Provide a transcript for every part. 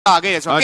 ခဲ့ဆိုတော့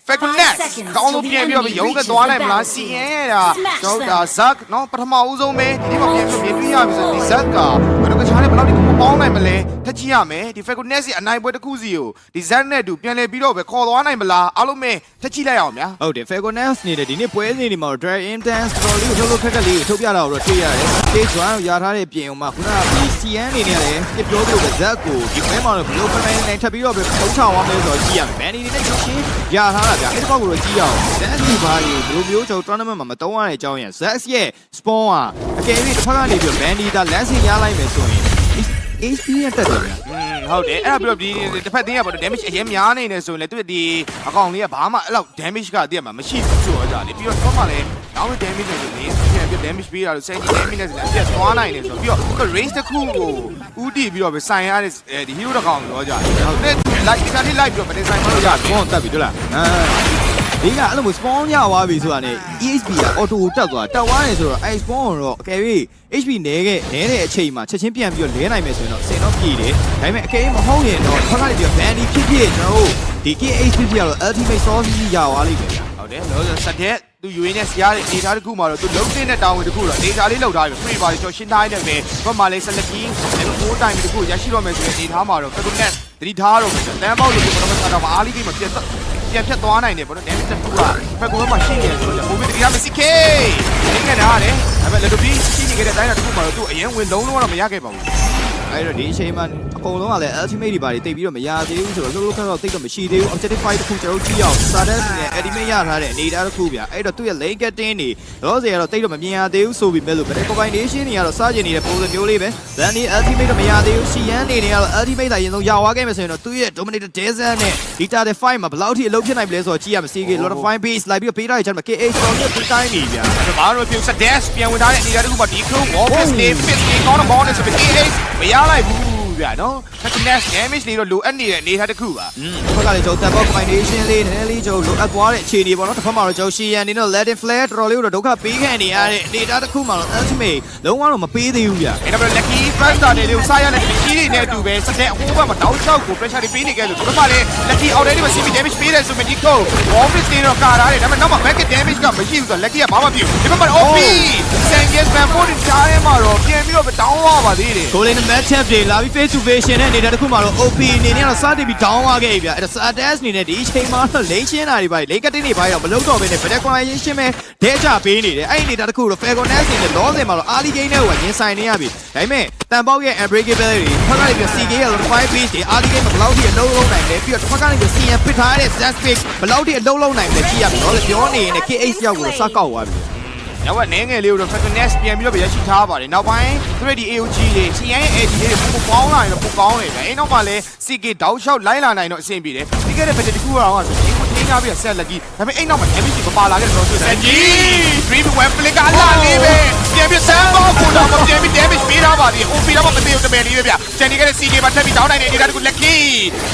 Faculnet ကောင်းလို့ပြန်ပြီးတော့ရုံးကသွားနိုင်မလားစီရင်ရတာကျွန်တော်ဒါ Zack နော်ပထမဦးဆုံးပဲဒီမှာပြန်ပြီးမြင်တွေ့ရပြီဆိုဒီ Zack ကဘယ်လိုကချားလဲဘယ်လောက်ဒီကိုပေါင်းနိုင်မလဲထက်ကြည့်ရမယ်ဒီ Faculnet စီအနိုင်ပွဲတစ်ခုစီကိုဒီ Zack နဲ့တူပြန်လဲပြီးတော့ပဲခေါ်သွားနိုင်မလားအားလုံးပဲထက်ကြည့်လိုက်အောင်ဗျာ ဟုတ်တယ် Faculnet နေတဲ့ဒီနေ့ပွဲစဉ်တွေမှာ Dragon Dance တော်လေးကိုလှုပ်ခက်လေးကိုထုတ်ပြလာတော့တွေ့ရတယ် Stage 1ကိုရထားတဲ့ပြင်အောင်မှာခုနက CN အနေနဲ့လည်းပြပြောလို့ Zack ကိုဒီပွဲမှာတော့ဘယ်လိုဖန်နိုင်နိုင်ထပ်ပြီးတော့ပဲထုံးချအောင်လဲဆိုတော့ကြည့်ရမယ် Manny နဲ့ချင်းချင်းရထားတာဗျာအဲ့ဒီဘောက်ကိုတော့ကြည့်ရအောင် Zack ဒီဘာကြီးဘယ်လိုမျိုးကျွန်တော် tournament မှာမတုံးရတဲ့အကြောင်းရယ် Zack ရဲ့ spawn ကအကယ်၍တစ်ဖက်ကနေပြီး Manny ဒါ last ရလိုက်မယ်ဆိုရင် HP နဲ့တက်တယ်ဗျာဟုတ်တယ်အဲ့ဒါပြီးတော့ဒီတစ်ဖက်တင်းကပေါ့ damage အရင်များနေနေဆိုရင်လည်းသူ့ဒီအကောင်လေးကဘာမှအဲ့လောက် damage ကတည်းကမှမရှိဘူးဆိုတော့ကြာလေပြီးတော့တော့မှလည်းနောက် damage တွေလေပြန်ပြီး damage ပေးတာလို့ 70 damage နဲ့လည်းပြတ်သွားနိုင်တယ်ဆိုတော့ပြီးတော့ range တစ်ခုကိုဦးတည်ပြီးတော့ပဲဆိုင်ရတဲ့ဒီ hero တစ်ကောင်ပြောကြာတယ်ဟုတ်တယ် like ဒီကနေ့ like ပြီးတော့မတင်ဆိုင်မလို့ရတယ် spawn တက်ပြီတွေ့လားဒီကအဲ့လိုမျိုး spawn ရသွားပြီဆိုတာနဲ့ EHP က auto တက်သွားတယ်ဆိုတော့အဲ့ spawn တော့အကယ်၍ HP နဲတဲ့အချိန်မှာချက်ချင်းပြန်ပြီးတော့လဲနိုင်မယ်ဆိုရင်တော့စင်တော့ပြည်တယ်ဒါပေမဲ့အကယ်၍မဟုတ်ရင်တော့တစ်ခါတည်းပြီး Bandy ဖြစ်ကျွန်တော်တို့ဒီ KHP ဖြစ်တော့ ultimate source ကြီးရသွားလိမ့်မယ်ဗျာဟုတ်တယ်လို့ဆိုစက်တဲ့သူယူရင်းနဲ့စီးရတဲ့ data တစ်ခုမှာတော့သူလုံးသိတဲ့တာဝန်တစ်ခုတော့ data လေးလောက်ထားပြီ free ပါလေးကျော်ရှင်းထားနေတယ်ပဲဘာမှလည်း select key level 4 time တစ်ခုရရှိတော့မယ်ဆိုရင် data မှာတော့ Faculnet တတိထားတော့မယ်တန်းပေါက်လို့ကျွန်တော်ကတော့အားလေးကြီးမှာပြန်ဖြတ်သွားနိုင်တယ်ပေါ့နော် damage တစ်ခုက Faculnet မှာရှိနေတယ်ဆိုတော့ပုံပြီးတတိယမစစ်ခေနေခဲ့တာလေဒါပေမဲ့ little bit ရှိနေခဲ့တဲ့အတိုင်းတစ်ခုမှာတော့သူအရင်ဝင်လုံးတော့မရခဲ့ပါဘူးအဲ့တော့ဒီအချိန်မှာအကုန်လုံးကလည်း ultimate တွေပါတိတ်ပြီးတော့မရသေးဘူးဆိုတော့လှုပ်ခါတော့တိတ်တော့မရှိသေးဘူး objective fight တစ်ခုကျွန်တော်ကြည့်အောင် Stardust နဲ့ Ultimate ရထားတဲ့အနေအထားတစ်ခုဗျအဲ့တော့သူ့ရဲ့ lane getting တွေလောဆယ်ကတော့တိတ်တော့မမြင်ရသေးဘူးဆိုပြီးမဲ့လို့ battle combination တွေကတော့စားကျင်နေတဲ့ပုံစံမျိုးလေးပဲ then ဒီ ultimate တော့မရသေးဘူး CN နေကတော့ ultimate သာရင်ဆုံးရသွားခဲ့မယ်ဆိုရင်တော့သူ့ရဲ့ dominator desert နဲ့ data တဲ့ fight မှာဘယ်လောက်ထိအလုပ်ဖြစ်နိုင်ပြီလဲဆိုတော့ကြည့်ရမယ် CK lot of fine base လိုက်ပြီးတော့ပေးထားရချင်မှာ KH တော့ဒီတိုင်းနေဗျဘာလို့ပြော dash ပြန်ဝင်ထားတဲ့အနေအထားတစ်ခုမှာဒီ crew warfare နေ fit နေကောင်းတဲ့ ball နဲ့ဆိုပြီး KH မရလိုက်ဘူးဗျာနော် Faculnet damage လေးတော့လိုအပ်နေတဲ့အနေအထားတစ်ခုပါဘက်ကလည်းကျွန်တော် tap combination လေးနည်းနည်းလေးကျွန်တော်လိုအပ်သွားတဲ့အခြေအနေပေါ့နော်တစ်ဖက်မှာတော့ကျွန်တော် CN နေတော့ Latin flare တော်တော်လေးတော့ဒုက္ခပေးခံနေရတဲ့အနေအထားတစ်ခုမှာတော့ ultimate လုံးဝတော့မပေးသေးဘူးဗျအဲ့တော့ lucky first star တွေလေးစားရတဲ့ကြီးတွေနဲ့အတူပဲစတဲ့ဟိုဘက်မှာတောက်ချောက်ကို pressure တွေပေးနေကြလို့ဒီမှာလေ lucky already မှာ CP damage ပေးတယ်ဆိုပြီးဒီကို office တွေတော့ကာထားတယ်ဒါပေမဲ့နောက်မှာ back damage ကမရှိဘူးဆိုတော့ lucky ကဘာမှမပြုဒီဘက်မှာ OP Sangus man 40 ချားရဲမှာတော့ပြန်ပြီးတော့တောင်းသွားပါသေးတယ်ကိုလေးနဲ့ match up တွေလာပြီး face to face နဲ့အနေနဲ့တခုမှတော့ OP အနေနဲ့တော့စတင်ပြီး down သွားခဲ့ပြီဗျအဲ့ဒါ Stardust အနေနဲ့ဒီအချိန်မှာတော့လိမ့်ရှင်းတာတွေပါလိမ့်ကတင်းတွေပါတော့မလုံးတော့ဘဲနဲ့ battle combination ပဲဒဲချပေးနေတယ်အဲ့ဒီအနေတခုတော့ Faculnet အနေနဲ့လောဆယ်မှာတော့ early game နဲ့ဟိုရင်ဆိုင်နေရပြီဒါပေမဲ့တန်ပေါက်ရဲ့ unbreakable တွေဖက်ကနေပြီး CK ရဲ့ 5 piece တွေ early game မှာဘယ်လောက်ထိအလုံးလုံးနိုင်လဲပြီးတော့တစ်ဖက်ကနေပြီး CN ပစ်ထားတဲ့ Zack pick ဘယ်လောက်ထိအလုံးလုံးနိုင်လဲကြည့်ရပြီတော့လေပြောနေရင် KH ရောက်ကိုစကောက်သွားပြီနောက်ကနေငယ်လေးကို Faculnet ပြန်ပြီးတော့ရရှိထားပါတယ်နောက်ပိုင်းသူတို့ဒီ AOG တွေ CN ရဲ့ AD တွေပိုပေါင်းလာရင်တော့ပိုကောင်းတယ်ဗျအဲ့နောက်မှလည်း CK တောက်လျှောက်လိုက်လာနိုင်တော့အဆင်ပြေတယ်ဒီကဲတဲ့ battle တစ်ခုကတော့ဒီကိုထိန်းထားပြီးဆက်လက်ကြီးဒါပေမဲ့အဲ့နောက်မှာ damage မပါလာခဲ့တော့ဆက်ကြီး dream web flick ကလာလေးပဲပြန်ပြီးဆန်းဘောကိုတော့ပြန်ပြီး damage ပေးထားပါသေးတယ် OP တော့မသိဘူးတပယ်လေးပဲဗျကျန်နေခဲ့တဲ့ CK မှာထပ်ပြီးတောင်းနိုင်တဲ့အနေအထားတစ်ခု lucky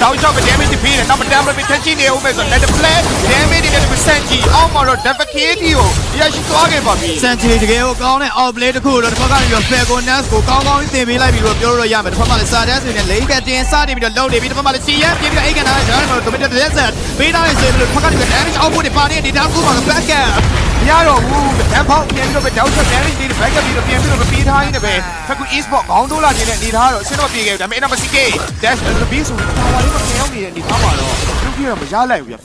တောက်လျှောက်ပဲ damage ပေးတယ်နောက်မှာ damage ထပ်ချိနေအောင်ပဲဆိုတော့ let the play damage တွေနဲ့ဆန်ကြီးအောက်မှာတော့ defecate ကိုရရှိသွားခဲ့ပါပြီစန်ချီတကယ်ကိုကောင်းတဲ့ outplay တစ်ခုတော့တစ်ဖက်ကနေပြီး Faculnet ကိုကောင်းကောင်းသင်ပေးလိုက်ပြီးတော့ပြောလို့ရမယ်တစ်ဖက်မှာလည်း Stardust နဲ့ lane getting စတင်ပြီးတော့လုံးနေပြီးတစ်ဖက်မှာလည်း CN ပြင်ပြီးတော့အိတ်ကန်ထားတဲ့ dominator desert ပေးထားတဲ့ဆိုပြီးတော့တစ်ဖက်ကနေပြီး damage output တွေပါနေတဲ့ data ကိုမှ back up မရတော့ဘူးတန်းဖောက်ပြန်ပြီးတော့တောက်ချက် damage တွေ back up ပြီးတော့ပြန်ပြီးတော့ပေးထားရင်းနဲ့ပဲ Facu Esport ခေါင်းတိုးလာနေတဲ့အနေထားတော့အဆင်တော့ပြေခဲ့ပြီဒါပေမဲ့အဲ့နောက်မှာ CK dash လို့ပြီးဆိုတာဝါလေးမပြောင်းနေတဲ့အနေထားမှာတော့သူပြတော့မရလိုက်ဘူးဗျ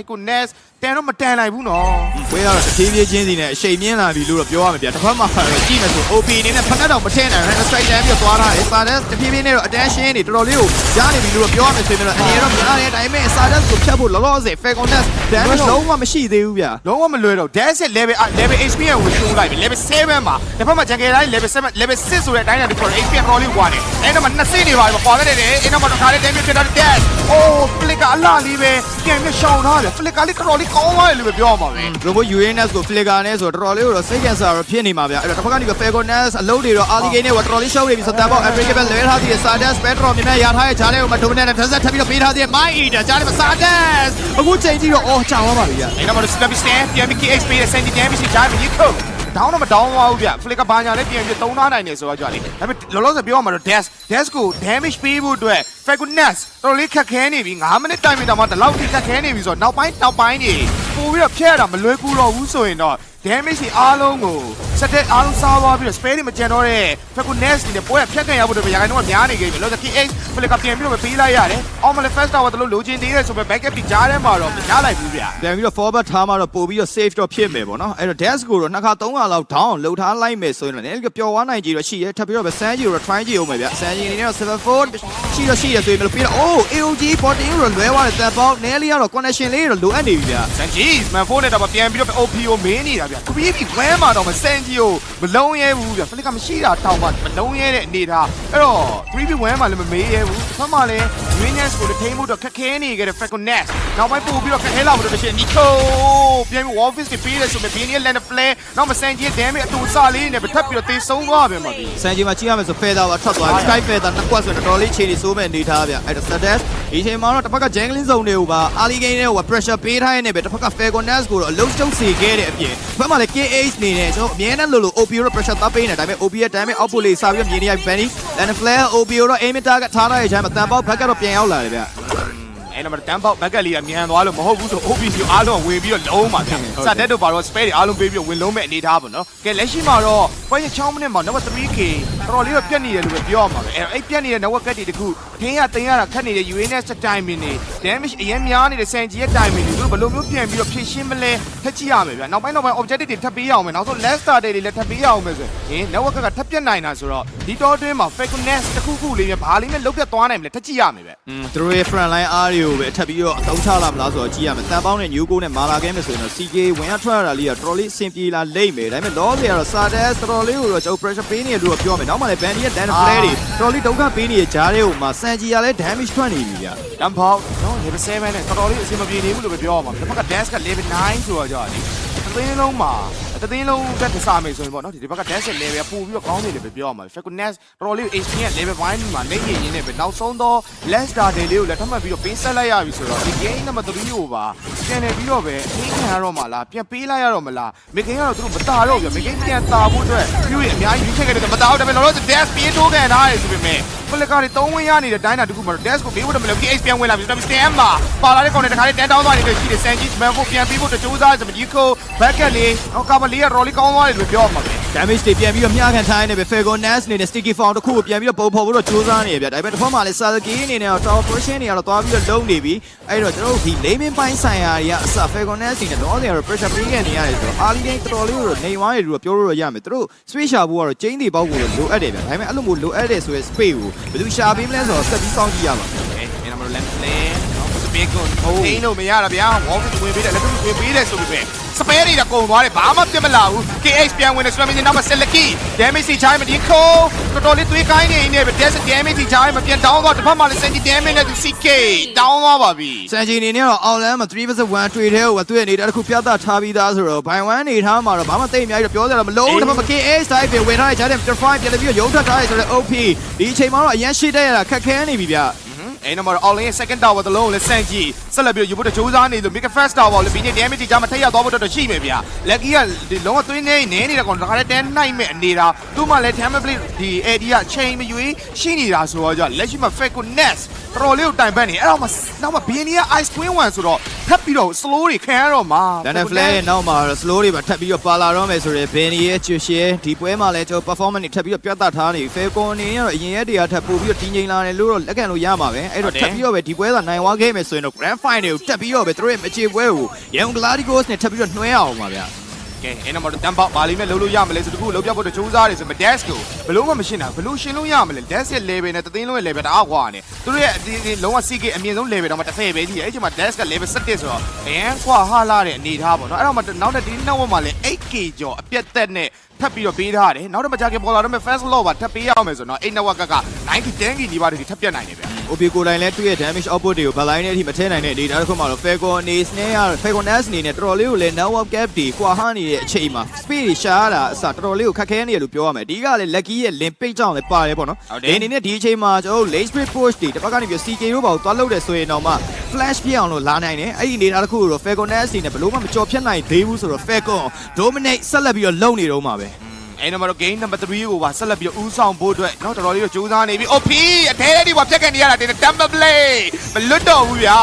Faculnet တန်တော့မတန်နိုင်ဘူးနော်ဝေးတော့တဖြည်းဖြည်းချင်းစီနဲ့အချိန်မြင့်လာပြီလို့တော့ပြောရမှာဗျတစ်ဖက်မှာကြည့်မယ်ဆို OP အနေနဲ့ဖက်တော့မထည့်နိုင်ဘူး strike down ပြီးသွားထားတယ် Stardust တဖြည်းဖြည်းနဲ့တော့ attention တွေတော်တော်လေးကိုကြားနေပြီလို့တော့ပြောရမယ်ဆိုရင်တော့အနေတော့များတဲ့အတိုင်းပဲ Stardust ကိုဖြတ်ဖို့လောလောဆယ် Faculnet damage လုံးဝမရှိသေးဘူးဗျလုံးဝမလွယ်တော့ dash level HP ကိုဝင်ထိုးလိုက်ပြီ level 7မှာတစ်ဖက်မှာ jungle တိုင်း level 7 level 6ဆိုတဲ့အတိုင်းတော့ဒီပေါ် HP ကောလေးဝါတယ်အဲ့တော့မှ2ဆင်းနေပါပြီပေါ်လာတယ်အဲ့တော့မှတော့ခါလေး damage ဖြစ်တာ dash flick ကအလားလေးပဲပြန်ပြီးရှောင်ထားတယ် flick ကလေးတော်တော်လေးကောင်းသွားတယ်လို့ပြောမှာပဲ Robo Uranus ကို flicker နဲ့ဆိုတော့တော်တော်လေးတော့စိတ်ကြံစားတော့ဖြစ်နေမှာဗျအဲ့တော့တစ်ဖက်ကနေ Faculnet အလုပ်တွေတော့ early game နဲ့တော်တော်လေးရှုံးနေပြီဆိုတော့ unbreakable လဲထားသေးတယ် Stardust Spectrum မြင်ရထားတဲ့ဂျားလေးကိုမှ dominant နဲ့ desert ထပ်ပြီးတော့ပေးထားသေးတယ် My Eater ဂျားလေးမှာ Stardust အခုချိန်ကြည့်တော့ကြာသွားပါပြီဗျအဲ့တော့မှ Slap Stand ပြန်ပြီး KX ပေးတဲ့ Sandy damage ဂျားပြီးခုဒေါင်းတော့မဒေါင်းသွားဘူးဗျ flick ကဘာညာလဲပြန်ပြီးသုံးထားနိုင်တယ်ဆိုတော့ကြာလေဒါပေမဲ့လောလောဆယ်ပြောရမှာတော့ dash ကို damage ပေးဖို့အတွက် Fairness တော်လေးခက်ခဲနေပြီ9မိနစ်တိုင်မီတောင်မှဒီလောက်ထိခက်ခဲနေပြီဆိုတော့နောက်ပိုင်းနေပို့ပြီးတော့ဖျက်ရတာမလွယ်ကူတော့ဘူးဆိုရင်တော့ damage တွေအားလုံးကိုစက်တဲ့အားလုံးစားသွားပြီးတော့ spare တွေမကျန်တော့တဲ့ Fairness နဲ့ပွဲဖြတ်ကန်ရဖို့တော့ရာခိုင်နှုန်းကများနေကြပြီလို့ဆို KH ဖလကပြန်ပြီးတော့ပေးလိုက်ရတယ်အောင်မလဲ first tower တလို့လိုချင်သေးတယ်ဆိုပေမဲ့ backup ပြီးကြားထဲမှာတော့မရလိုက်ဘူးဗျာ ပြန်ပြီးတော့ forward ထားမှတော့ပို့ပြီးတော့ safe တော့ဖြစ်မယ်ပေါ့နော်အဲ့တော့ dash ကိုတော့နှစ်ခါ3ခါလောက် down လှုပ်ထားလိုက်မယ်ဆိုရင်တော့လည်းပျော်သွားနိုင်ကြတော့ရှိရဲထပ်ပြီးတော့ပဲ San Ji ကို try ကြည့်အောင်မယ်ဗျာ San Ji အနေနဲ့တော့ 74ရှိရဆိုရင်မလို့ပြီးတော့ oh AOG 14ကိုလွဲသွားတယ်တပ်ပေါက် Nelly ကတော့ connection လေးတော့လိုအပ်နေပြီဗျာ Sanji man 4နဲ့တော့ပြန်ပြီးတော့ OP ကိုမင်းနေတာဗျာသူပြီးဝဲမှာတော့မ Sanji ကိုမလုံးရဲဘူးဗျာ Flick ကမရှိတာတောင်းမှမလုံးရဲတဲ့အနေထားအဲ့တော့ 3v1 မှာလည်းမမေးရဲဘူးတစ်ဖက်မှာလည်း Winners ကိုထိန်းဖို့တော့ခက်ခဲနေကြတဲ့ Falconet နောက်ပိုင်းပို့ပြီးတော့ခက်ခဲလာဖို့တော့ရှိရင် Nico ပြန်ပြီး Wolfis တွေပေးတယ်ဆိုပေမဲ့ Bini Land Play နောက်မ Sanji ရဲ့ damage အတူစလေးနဲ့ထပ်ပြီးတော့တေဆုံးသွားပြန်ပါပြီ Sanji မှာကြည့်ရမယ်ဆို feather ကထွက်သွားပြီ sky feather နှစ်ကွက်ဆိုတော့တော်လေးခြေနေစိုးမဲ့အနေထားဗျအဲ့တော့ Sadesh ဒီချိန်မှာတော့တစ်ဖက်က jungling zone တွေကိုပါ early game တွေကို pressure ပေးထားရနေပဲတစ်ဖက်က Falconet ကိုတော့အလုံးကျုပ်စေခဲ့တဲ့အပြင်တစ်ဖက်မှာလည်း KH နေနဲ့ကျွန်တော်အမြဲတမ်းလို့ OP ရော pressure တပ်ပေးနေဒါပေမဲ့ OP ရဲ့ damage output လေးစားပြီးမြင်နေရပြီ Benny and flare OP ရော aim target ထားထားတဲ့အချိန်မှာတန်ပေါက်ဘက်ကတော့ပြန်ရောက်လာတယ်ဗျအဲ့တော့တန်ပေါက်ဘက်ကလေးကမြန်သွားလို့မဟုတ်ဘူးဆို OPC အားလုံးဝင်ပြီးတော့လုံးပါဗျာစတဲ့တော့ပါတော့ spare တွေအားလုံးပေးပြီးတော့ဝင်လုံးမဲ့အနေထားပေါ့နော်ကဲလက်ရှိမှာတော့ပွဲရ6မိနစ်မှာ number 3k တော်တော်လေးတော့ပြတ်နေတယ်လို့ပဲပြောရမှာပဲအဲ့ပြတ်နေတဲ့ network ကတ်တွေတခုထင်းရတင်ရတာခက်နေတဲ့ UNS timing တွေ damage အရင်များနေတဲ့ Sanji ရဲ့ timing တွေဘယ်လိုမျိုးပြန်ပြီးတော့ဖြည့်ရှင်းမလဲထက်ကြည့်ရမယ်ဗျာနောက်ပိုင်း objective တွေထပ်ပေးရအောင်မယ်နောက်ဆုံး last star တွေလည်းထပ်ပေးရအောင်မယ်ဆိုရင် network ကထပ်ပြတ်နိုင်တာဆိုတော့ဒီတော့အတွင်းမှာ Falconet တခုခုလေးပဲဘာလေးနဲ့လုတ်ပြတ်သွားနိုင်မလဲထက်ကြည့်ရမယ်ဗျသူတို့ရဲ့ front line အားတွေကိုပဲထပ်ပြီးတော့အသုံးချလာမလားဆိုတော့ကြည့်ရမယ်တန်ပေါင်းနဲ့ new goal နဲ့မာလာခဲ့မယ်ဆိုရင်တော့ CK ဝင်ရထွက်ရတာလေးကတော်တော်လေးအဆင်ပြေလာလိမ့်မယ်ဒါပေမဲ့ loss တွေကတော့ Sadesh တော်တော်လေးကိုတော့ကျွန်တော် pressure ပေးနေတယ်လို့ပြောမယ်နောက်မှလည်း Bandy ရဲ့ damage play တွေတော်တော်လေးဒုက္ခပေးနေတဲ့ဂျားတွေကိုမှ Sanji ကလည်း damage ထွက်နေပြီဗျာတန်ပေါက်နော် level 7နဲ့တော်တော်လေးအဆင်မပြေနေဘူးလို့ပဲပြောရမှာဒီဘက်က dash က level 9ဆိုတော့ကြာတယ်တသိန်းလုံးမှာတသိန်းလုံးတက်တစားမယ်ဆိုရင်ပေါ့နော်ဒီဘက်က dash level ကပို့ပြီးတော့ကောင်းနေတယ်ပဲပြောရမှာ Falconet တော်တော်လေး HP က level 1မှာနေရင်းနဲ့ပဲနောက်ဆုံးတော့ last star တွေလေးကိုလည်းထပ်မှတ်ပြီးတော့ပေးဆက်လိုက်ရပြီဆိုတော့ဒီ game number 3ကိုပါပြန်နေပြီးတော့ပဲအင်းခံရတော့မှလားပြန်ပေးလိုက်ရတော့မလားမိခင်ကတော့သူတို့မတာတော့ဘူးမိခင်ပြန်တာဖို့အတွက်ပြုရအများကြီးယူချက်ခဲ့တယ်မတာတော့ဒါပေမဲ့တော့ dash ပြေးတိုးခံထားရဆိုပေမဲ့ဖလကာတွေ3ဝင်းရနေတဲ့တိုင်းတာတခုမှာ dash ကိုပေးဖို့တော့မလို့ KH ပြန်ဝင်လာပြီဆိုတော့ stand မှာပါလာတဲ့ကောင်တွေတခါလေးတန်းတောင်းသွားနေတယ်ရှိတယ် Sanji မန်ဖို့ပြန်ပြီးဖို့တကြိုးစားစပဒီကို back လေးတော့ကာမလီက rolly ကောင်းသွားတယ်လို့ပြောမှာပဲ damage တွေပြန်ပြီးတော့မျှခံထားနေပဲ Falconet အနေနဲ့ sticky form တစ်ခုကိုပြန်ပြီးတော့ပုံဖော်ဖို့တော့ကြိုးစားနေရဗျာဒါပေမဲ့တစ်ဖက်မှာလည်း Sasuke အနေနဲ့တော့ tower position တွေကတော့သွားပြီးတော့လုံးနေပြီအဲ့တော့ကျွန်တော်တို့ဒီ layman ပိုင်းဆိုင်ရာတွေကအစ Falconet အနေနဲ့တော့ကတော့ pressure ပေးခဲ့နေရတယ်ဆိုတော့ early game တော်တော်လေးတော့နေဝိုင်းတွေပြောလို့ရမယ်သူတို့ switch ရှာဖို့ကတော့ chain တွေပေါက်ကိုလိုအပ်တယ်ဗျာဒါပေမဲ့အဲ့လိုမျိုးလိုအပ်တယ်ဆိုရင် space ကိုဘယ်လိုရှာပေးမလဲဆိုတော့ဆက်ပြီးစောင့်ကြည့်ရပါမယ် okay အဲ့တော့ left lane နော်စပီကွန်အိင်းလို့မရတာဗျာ wall ဝင်ပေးတယ်လက်ဝင်ပေးတယ်ဆိုပြီးပဲစပယ်တွေကုန်သွားတယ်ဘာမှပြတ်မလာဘူး KH ပြန်ဝင်တယ်ဆိုတော့မင်းနောက်မှာ Seleki damage စီချိုင်းမဒီခိုးတော်တော်လေးသွေးကိုင်းနေနေပဲ dash damage စီချိုင်းမပြန်တောင်းတော့တစ်ဖက်မှာလည်း Sanji damage နဲ့သူ CK တောင်းသွားပါပြီ Sanji အနေနဲ့တော့ outland မှာ 3vs1 တွေ့တဲ့ဟိုသူ့ရဲ့အနေတစ်ခုပြသထားပြီးသားဆိုတော့ by 1အနေထားမှာတော့ဘာမှသိအများကြီးတော့ပြောစရာမလိုဘူးတစ်ဖက်မှာ KH side ပဲဝင်ထားတဲ့ Jadem Define ပြန်ပြီးတော့ရုံးထွက်ထားတယ်ဆိုတော့ OP ဒီအချိန်မှာတော့အရန်ရှိတဲ့ရတာခက်ခဲနေပြီဗျအဲ့နံပါတ် all in second tower တလုံးကိုလည်း Sanji ဆက်လက်ပြီးယူဖို့တကြိုးစားနေလို့ Mega Fast Tower လည်းဒီနေ့ damage ကြားမှာထိရောက်သွားဖို့တော့ရှိမယ်ဗျာ Lucky ကဒီလုံးဝသွင်းနေနေတဲ့ကောင်တခါတည်းတန်းနိုင်မဲ့အနေတာသူ့မှာလည်း damage ဒီ area chain မယူရှိနေတာဆိုတော့လက်ရှိမှာ Falconet တော်လေးကိုတိုင်ပတ်နေအဲ့တော့မှနောက်မှာ Bini က Ice Queen 1ဆိုတော့ထပ်ပြီးတော့ slow တွေခံရတော့မှာ Daniel Flare ရဲ့နောက်မှာ slow တွေပါထပ်ပြီးတော့ပါလာတော့မယ်ဆိုရင် Bini ရဲ့ Chushe ဒီပွဲမှာလည်းကျွန်တော် performance တွေထပ်ပြီးတော့ပြသထားနေ Falcon အနေနဲ့တော့အရင်ရက်တွေကထပ်ပို့ပြီးတော့တင်းငိမ့်လာတယ်လို့တော့လက်ခံလို့ရမှာပဲအဲ့တော့ထပ်ပြီးတော့ပဲဒီပွဲကနိုင်သွားခဲ့မယ်ဆိုရင်တော့ Grand Final ကိုတက်ပြီးတော့ပဲသူတို့ရဲ့မချေပွဲကို Young Gladiators နဲ့ထပ်ပြီးတော့နှွှဲအောင်ပါဗျာကဲအဲ့နံပါတ်တန်ပေါက်ပါလိမ့်မယ်လုံးလို့ရမလဲဆိုတခုလုံးပြဖို့တကြိုးစားတယ်ဆိုမ dash ကိုဘလို့မှမရှင်းတာဘလို့ရှင်းလို့ရမလဲ dash ရဲ့ level နဲ့တသိန်းလုံးရဲ့ level တအားကွာနေသူတို့ရဲ့ဒီလုံးဝ CK အမြင့်ဆုံး level တော့မှ30ပဲကြီးအဲ့ဒီမှာ dash က level 17ဆိုတော့အရင်ကွာဟာလာတဲ့အနေထားပေါ့နော်အဲ့တော့မှနောက်တဲ့ဒီနောက်ဘက်မှာလည်း 8k ကျော်အပြတ်သက်နဲ့ထပ်ပြီးတော့ပေးထားတယ်နောက်တော့မကြခင်ပေါ်လာတော့ fast law ပါထပ်ပေးရအောင်မယ်ဆိုတော့8 network က90 10k ဒီပါတွေထပ်ပြတ်နိုင်တယ်ဗျ OP ကိုတိုင်းလည်းသူ့ရဲ့ damage output တွေကို backline နဲ့အထိမထည့်နိုင်တဲ့အနေဒါတစ်ခုမှတော့ Falcon အနေနဲ့ Falconet အနေနဲ့တော်တော်လေးကိုလည်း network gap တွေကွာဟနေတဲ့အချိန်မှာ speed တွေရှားတာအစတော်တော်လေးကိုခက်ခဲနေရလို့ပြောရမယ်ဒီကလည်း lucky ရဲ့ link page ကြောင့်လည်းပါတယ်ပေါ့နော်ဒီအနေနဲ့ဒီအချိန်မှာကျွန်တော်တို့ late speed push တွေတစ်ပတ်ကနေပြီး CK တို့ပါကိုသွားလုပ်တယ်ဆိုရင်တော့မှ flash ပြအောင်လို့လာနိုင်တယ်အဲ့ဒီအနေထားတစ်ခုကိုတော့ Falconet အနေနဲ့ဘလို့မှမကြော်ဖြတ်နိုင်သေးဘူးဆိုတော့ Falcon dominate ဆက်လက်ပြီးတော့လုံနေတော့မှာပဲအ အဲ့တော့ game number 3ကိုပါဆက်လက်ပြီးဦးဆောင်ဖို့အတွက်เนาะတော်တော်လေးတော့ကြိုးစားနေပြီ OP အထဲထဲဒီပါဖြတ်ကန်နေရတာတင် Temple Play မလွတ်တော့ဘူးဗျာ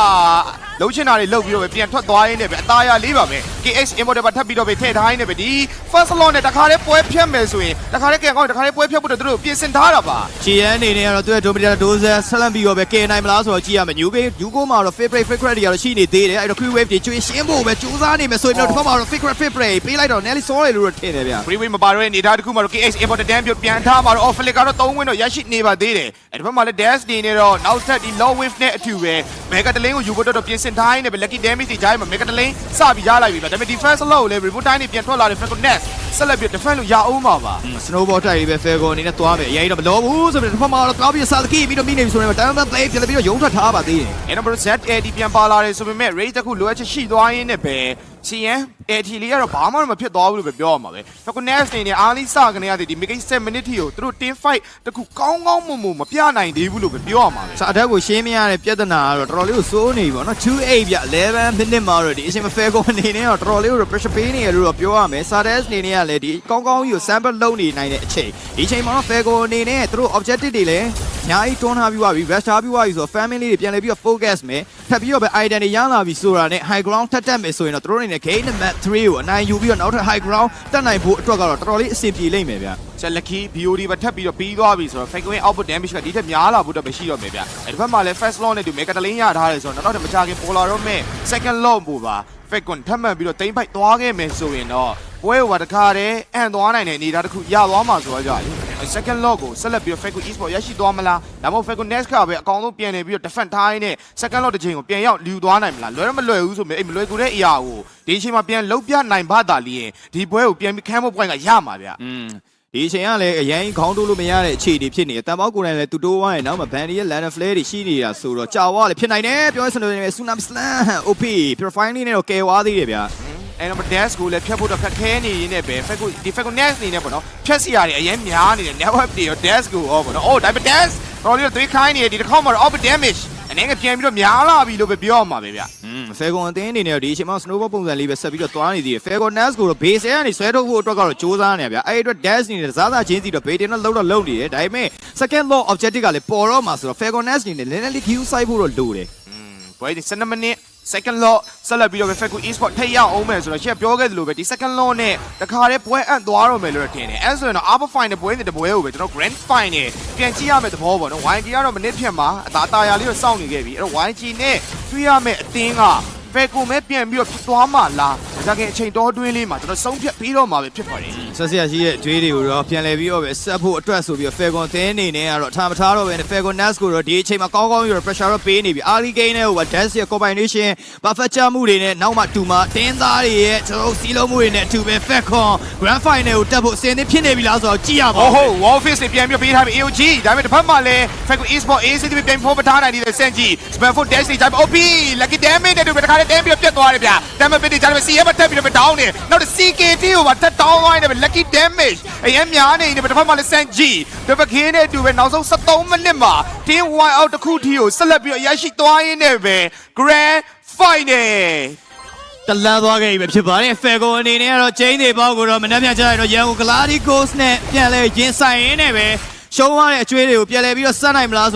လုံးချင်တာတွေလုတ်ပြီးတော့ပဲပြန်ထွက်သွားရင်းနဲ့ပဲအသားရလေးပါပဲ KX Immortal ပါထပ်ပြီးတော့ပဲထည့်ထားရင်းနဲ့ပဲဒီ first law နဲ့တခါတည်းပွဲဖြတ်မယ်ဆိုရင်တခါတည်းကန်ကောင်းတခါတည်းပွဲဖြတ်ဖို့တော့သူတို့ပြင်ဆင်ထားတာပါ ချီယန်အနေနဲ့ကတော့သူရဲ့ Dominator Dozer ဆက်လက်ပြီးတော့ပဲကယ်နိုင်မလားဆိုတော့ကြည့်ရမယ် New Bay Yugo မှာတော့ favorite credit တွေကတော့ရှိနေသေးတယ်အဲ့တော့ Quick Wave တွေကျွေးရှင်းဖို့ပဲကြိုးစားနေမယ်ဆိုရင်တော့ဒီဘက်မှာတော့ favorite ပေးလိုက်တော့ Nelly Sorry လို့ထင်တယ်ဗျာ Freeway မပါတော့တဲ့အနေထားတစ်ခုမှာတော့ KX Immortal တန်းပြုတ်ပြန်ထားမှာတော့ Off Flick ကတော့3 win တော့ရရှိနေပါသေးတယ်အဲ့ဒီဘက်မှာလည်း Dash နေနေတော့နောက်ထပ်ဒီ Low Wave နဲ့အထူပဲ Mega တလင်းကိုယူဖို့တော့ပြင်ဆင်ထားရင်းနဲ့ပဲ Lucky Damage တွေကြားမှာ Mega တလင်းစပြီးရလိုက်ပြီဗျာဒါပေမဲ့ Defense Low ကိုလည်း Remote Time နဲ့ပြန်ထွက်လာတဲ့ Falcon Nest ဆက်လက်ပြီး Defense လို့ရအောင်ပါပါ Snowball တိုက်ပြီးပဲ Falcon အနေနဲ့သွားမယ်အရင်တော့မလို့ဘူးဆိုပြီးဒီဘက်မှာတော့သွားပြီး Salaki ပြီးတော့မိနေပြီဆိုရင် Diamond Play ပြန်ပြီးတော့ရုံးထွက်ထားပါသေးတယ် အဲ့တော့ ZAD ပြန်ပါလာတယ်ဆိုပေမဲ့ Raid တစ်ခုလိုအပ်ချက်ရှိသွားရင်းနဲ့ပဲCN AT လေးကတော့ဘာမှမဖြစ်သွားဘူးလို့ပဲပြောရမှာပဲ Falcon Nest နေနဲ့အားလေးစကနေရတဲ့ဒီ Mega 7 minute ထိကိုသူတို့ team fight တစ်ခုကောင်းကောင်းမွန်မွန်မပြနိုင်သေးဘူးလို့ပဲပြောရမှာပဲ စာအထက်ကိုရှင်းမရတဲ့ပြဿနာကတော့တော်တော်လေးကိုစိုးနေပြီပေါ့နော်2-8ပြ11 minute မှာတော့ဒီအချိန်မှာ Falcon အနေနဲ့တော့တော်တော်လေးကို pressure ပေးနေရလို့တော့ပြောရမယ် Sardes အနေနဲ့ကလည်းဒီကောင်းကောင်းကြီးကို sample လုပ်နေနိုင်တဲ့အချိန်ဒီအချိန်မှာတော့ Falcon အနေနဲ့သူတို့ objective တွေလည်းအများကြီးတွန်းထားပြီးသွားပြီ rest ထားပြီးသွားပြီဆိုတော့ family တွေပြန်လည်ပြီးတော့ focus မယ်ထပ်ပြီးတော့ပဲ item တွေရလာပြီဆိုတာနဲ့ high ground ထပ်တက်မယ်ဆိုရင်တော့သူတို့အနေနဲ့ game number 3ကိုအနိုင်ယူပြီးတော့နောက်ထပ် high ground တက်နိုင်ဖို့အတွက်ကတော့တော်တော်လေးအဆင်ပြေလိမ့်မယ်ဗျ ချက်လက်ခီ BOD ပဲထပ်ပြီးတော့ပြီးသွားပြီဆိုတော့ Falcon output damage ကဒီထက်များလာဖို့တော့ပဲရှိတော့မယ်ဗျအဲ့ဒီဘက်မှာလည်း first law နဲ့ဒီ Mega တလင်းရထားတယ်ဆိုတော့နောက်တော့မချခင်ပေါ်လာတော့မဲ့ second law ပို့ပါ Falcon ထပ်မှန်ပြီးတော့တိမ့်ဖိုက်သွားခဲ့မယ်ဆိုရင်တော့ပွဲဟိုပါတခါတည်းအန်သွားနိုင်တဲ့အနေအထားတစ်ခုရသွားမှာဆိုတော့ကြာလေ second log ကိုဆက်လက်ပြီးတော့ Falcon Esport ရရှိသွားမလားဒါမှမဟုတ် Falcon Nest ကပဲအကောင်ဆုံးပြန်နေပြီးတော့ defend ထားရင်းနဲ့ second log တစ်ချိန်ကိုပြန်ရောက်lưuသွားနိုင်မလားလွယ်တော့မလွယ်ဘူးဆိုမြဲအဲ့မလွယ်ကူတဲ့အရာကိုဒီအချိန်မှာပြန်လုံးပြနိုင်ပါတာလျင်ဒီပွဲကိုပြန်ပြီးခန်းဖို့ point ကရမှာဗျ ဒီအချိန်ကလည်းအရင်ခေါင်းတိုးလို့မရတဲ့အခြေအနေဖြစ်နေတယ်တန်ပေါက်ကိုယ်တိုင်လည်းတူတိုးဝိုင်းနောက်မှာဘန်ဒီရဲ့ Lantern Flare တွေရှိနေတာဆိုတော့ကြာဝါလည်းဖြစ်နိုင်တယ်ပြောရစလို့နေ Tsunami Slam OP Purifying လေးနဲ့တော့ကယ်ဝါသေးတယ်ဗျာအဲ့တော့ Dash ကိုလည်းဖြတ်ဖို့တော့ခက်ခဲနေရင်းနဲ့ပဲ Falcon Nest နေနဲ့ပေါ့နော်ဖြတ်စီရတယ်အရင်များနေတယ် network တွေရော Dash ကိုရောပေါ့နော်အိုးဒါပေမဲ့ Dash တော်တော်လေးသွေးခိုင်းနေတယ်ဒီတစ်ခေါက်မှာတော့ over damage အနေနဲ့ပြန်ပြီးတော့များလာပြီလို့ပဲပြောရမှာပဲဗျ Falcon အသင်းအနေနဲ့ဒီအချိန်မှာ Snowball ပုံစံလေးပဲဆက်ပြီးတော့သွားနေသေးတယ် Falcon Nest ကိုတော့ base ကနေဆွဲထုတ်ဖို့အတွက်ကတော့စူးစမ်းနေဗျာအဲ့အတွက် Dash နေတဲ့စားစားချင်းစီတော့ bait နဲ့လုံးနေတယ်ဒါပေမဲ့ second law objective ကလည်းပေါ်တော့မှာဆိုတော့ Falcon Nest အနေနဲ့နည်းနည်းလေး queue စိုက်ဖို့တော့လိုတယ်ပွဲဒီ7 minute second law ဆက်လက်ပြီးတော့ Falcon Esport ထိရောက်အောင်မယ်ဆိုတော့ရှက်ပြောခဲ့သလိုပဲဒီ second law နဲ့တခါတည်းပွဲအံ့သွားတော့မယ်လို့ထင်တယ်အဲဆိုရင်တော့ upper final ပွဲတဲ့ပွဲကိုပဲကျွန်တော် grand final ပြန်ကြည့်ရမယ့်သဘောပေါ့နော် YG ကတော့မနစ်ဖြတ်မှာအသာရလေးကိုစောင့်နေခဲ့ပြီအဲ့တော့ YG နဲ့တွေ့ရမယ့်အသင်းက Falcon ပဲပြန်ပြီးတော့သွားမှာလားဒါကအချိန်တော်တွင်းလေးမှာကျွန်တော်ဆုံးဖြတ်ပြီးတော့မှာပဲဖြစ်ပါတယ်ဆက်ဆက်ရှိရဲ့အကျွေးတွေကိုတော့ပြန်လည်ပြီးတော့ပဲဆက်ဖို့အတွက်ဆိုပြီးတော့ Falcon သင်းအနေနဲ့ကတော့ထားမထားတော့ပဲ Falcon Nest ကိုတော့ဒီအချိန်မှာကောင်းကောင်းပြီးတော့ pressure တော့ပေးနေပြီ early game နဲ့ဟိုက Dash ရဲ့ combination buffet ချမှုတွေနဲ့နောက်မှတူမှာတင်းသားတွေရဲ့ကျွန်တော်စီးလုံးမှုတွေနဲ့အတူပဲ Falcon Grand Final ကိုတက်ဖို့အစင်းသင်းဖြစ်နေပြီလားဆိုတော့ကြည့်ရပါဦးဟုတ် Wall Face တွေပြန်ပြီးပေးထားပြီ AOG ဒါပေမဲ့တစ်ဖက်မှာလည်း Falcon Esport ACT ပြန်ဖို့ပထားနိုင်တဲ့ Senji Spamful Dash တွေဂျိုင်း OP Lucky Damage တွေတခါတည်းတင်းပြီးတော့ပြတ်သွားတယ်ဗျာဒါပေမဲ့ဒီဂျိုင်း CF မှာတက်ပြီးတော့ down နေနောက် CKT ကိုပါတက် down သွားနေတယ် Lucky Damage အရင်များနေတယ်တစ်ဖက်မှာလည်း Senji တပတ်ခင်းနဲ့အတူပဲနောက်ဆုံး73မိနစ်မှာ Team Y out တစ်ခုထီကိုဆက်လက်ပြီးတော့ရရှိသွားရင်းနဲ့ပဲ Grand Finalတလန်းသွားခဲ့ပြီပဲဖြစ်ပါတယ် Falcon အနေနဲ့ကတော့ကျင်းတွေပေါက်ကိုတော့မနှက်ပြကြရတော့ရန်ကုန် Gladi Ghost နဲ့ပြန်လဲရင်ဆိုင်ရင်းနဲ့ပဲရှုံးရတဲ့အကျွေးတွေကိုပြန်လဲပြီးတော့စနိုင်မလား